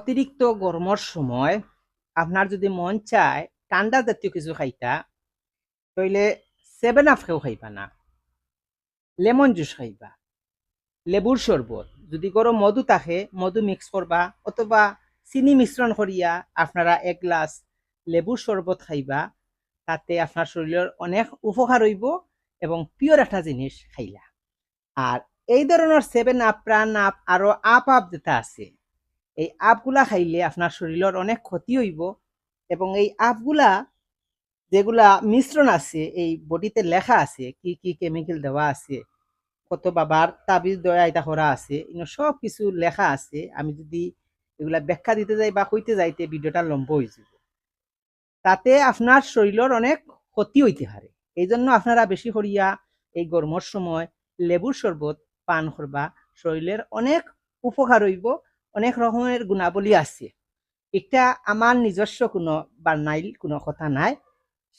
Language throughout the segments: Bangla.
অতিরিক্ত গরমের সময় আপনার যদি মন চায় ঠান্ডা জাতীয় কিছু খাইতা, তাইলে 7 আপ খেও খাইবা না, লেমন জুস খাইবা, লেবুর শরবত, যদি করো মধু থাকে মধু মিক্স করবা, অথবা চিনি মিশ্রণ করিয়া আপনারা 1 গ্লাস লেবুর শরবত খাইবা। তাতে আপনার শরীরের অনেক উপকার হইব এবং পিওর একটা জিনিস খাইলা। আর এই ধরনের 7 আপ, প্রাণ আপ, আরো আপ যেটা আছে, এই আপগুলা খাইলে আপনার শরীরের অনেক ক্ষতি হইব। এবং এই আপগুলা যেগুলা মিশ্রণ আছে, এই বডিতে লেখা আছে কি কি কেমিক্যাল দেওয়া আছে, কত বাবার তাবিজ দয়া এটা করা আছে, সব কিছু লেখা আছে। আমি যদি এগুলা ব্যাখ্যা দিতে যাই বা কইতে যাইতে ভিডিওটা লম্বা হয়ে যাব, তাতে আপনার শরীরের অনেক ক্ষতি হইতে পারে। এই জন্য আপনারা বেশি করিয়া এই গরমের সময় লেবুর শরবত পান করবা, শরীরের অনেক উপকার হইব। অনেক রকমের গুণাবলী আছে, এটা আমার নিজস্ব কোনো বানাইল কোনো কথা নাই,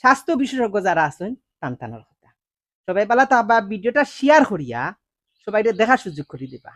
স্বাস্থ্য বিশেষজ্ঞ যারা আছেন টানটানোর কথা। সবাই পালা তা বা ভিডিওটা শেয়ার করিয়া সবাই দেখার সুযোগ করে দিবা।